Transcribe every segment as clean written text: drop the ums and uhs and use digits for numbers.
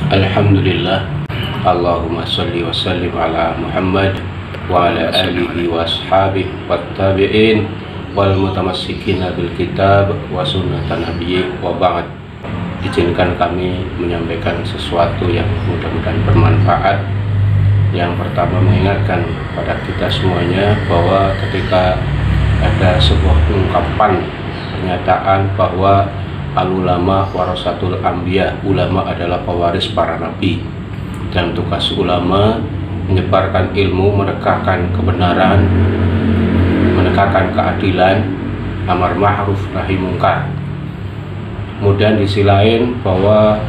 Alhamdulillah, Allahumma salli wa sallim ala Muhammad wa ala alihi wa ashabihi wa tabi'in wal mutamassikina bil kitab wa sunnatan nabiyyi wa ba'd. Izinkan kami menyampaikan sesuatu yang mudah-mudahan bermanfaat. Yang pertama, mengingatkan pada kita semuanya bahwa ketika ada sebuah ungkapan pernyataan bahwa al-ulama warasatul anbiya, ulama adalah pewaris para nabi, dan tugas ulama menyebarkan ilmu, menegakkan kebenaran, menegakkan keadilan, amar ma'ruf nahi mungkar. Kemudian di sisi lain bahwa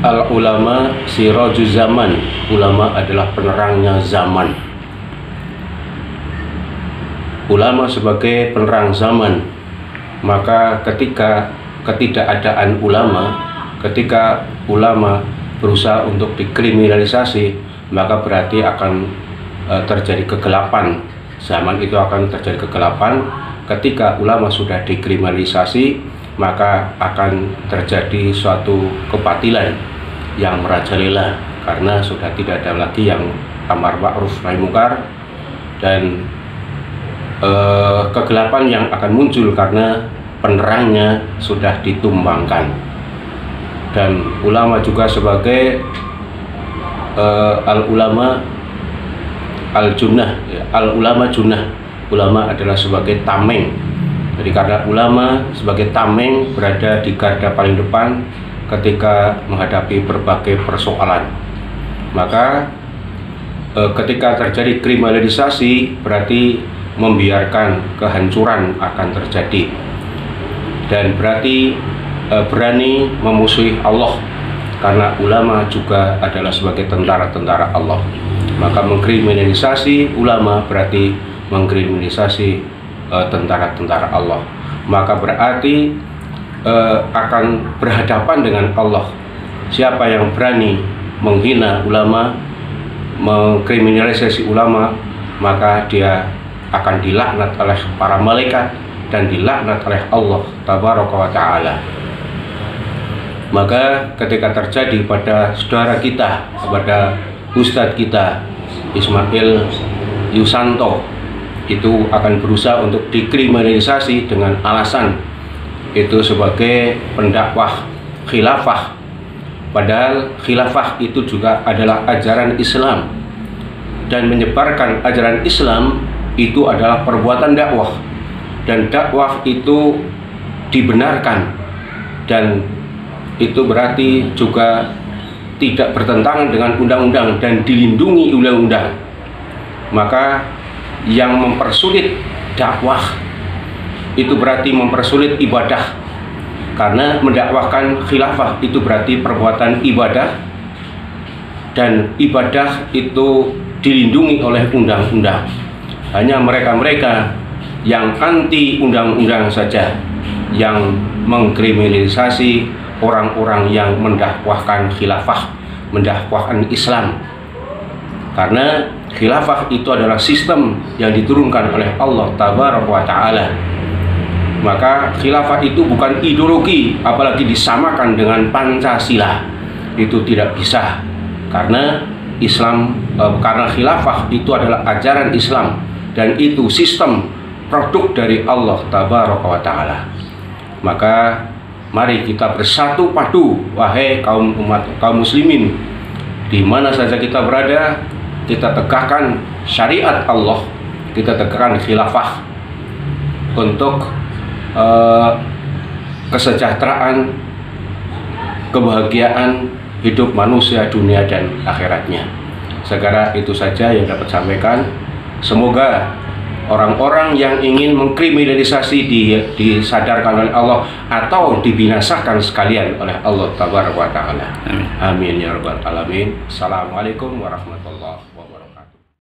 al-ulama sirajuz zaman, ulama adalah penerangnya zaman. Ulama sebagai penerang zaman, maka ketika ketidakadaan ulama, ketika ulama berusaha untuk dikriminalisasi, maka berarti akan terjadi kegelapan. Zaman itu akan terjadi kegelapan. Ketika ulama sudah dikriminalisasi, maka akan terjadi suatu kebatilan yang merajalela, karena sudah tidak ada lagi yang amar ma'ruf nahi mungkar, dan kegelapan yang akan muncul karena penerangnya sudah ditumbangkan. Dan ulama juga sebagai al-ulama al-junnah, al-ulama junnah, ulama adalah sebagai tameng. Jadi karena ulama sebagai tameng berada di garda paling depan ketika menghadapi berbagai persoalan, maka ketika terjadi kriminalisasi berarti membiarkan kehancuran akan terjadi, dan berarti berani memusuhi Allah, karena ulama juga adalah sebagai tentara-tentara Allah. Maka mengkriminalisasi ulama berarti mengkriminalisasi tentara-tentara Allah, maka berarti akan berhadapan dengan Allah. Siapa yang berani menghina ulama, mengkriminalisasi ulama, maka dia akan dilaknat oleh para malaikat dan dilaknat oleh Allah tabaraka wa ta'ala. Maka ketika terjadi pada saudara kita, kepada ustadz kita Ismail Yusanto, itu akan berusaha untuk dikriminalisasi dengan alasan itu sebagai pendakwah khilafah, padahal khilafah itu juga adalah ajaran Islam, dan menyebarkan ajaran Islam itu adalah perbuatan dakwah, dan dakwah itu dibenarkan, dan itu berarti juga tidak bertentangan dengan undang-undang dan dilindungi undang-undang. Maka yang mempersulit dakwah itu berarti mempersulit ibadah, karena mendakwahkan khilafah itu berarti perbuatan ibadah, dan ibadah itu dilindungi oleh undang-undang. Hanya mereka-mereka yang anti undang-undang saja yang mengkriminalisasi orang-orang yang mendakwahkan khilafah, mendakwahkan Islam. Karena khilafah itu adalah sistem yang diturunkan oleh Allah tabaraka wa ta'ala. Maka khilafah itu bukan ideologi, apalagi disamakan dengan Pancasila. Itu tidak bisa, karena Islam, karena khilafah itu adalah ajaran Islam, dan itu sistem produk dari Allah tabaraka wa ta'ala. Maka mari kita bersatu padu, wahai kaum muslimin, di mana saja kita berada, kita tegakkan syariat Allah, kita tegakkan khilafah untuk kesejahteraan, kebahagiaan hidup manusia dunia dan akhiratnya. Segera itu saja yang dapat sampaikan. Semoga orang-orang yang ingin mengkriminalisasi disadarkan oleh Allah atau dibinasakan sekalian oleh Allah tabaraka wa ta'ala. Amin ya rabbal alamin. Assalamualaikum warahmatullahi wabarakatuh.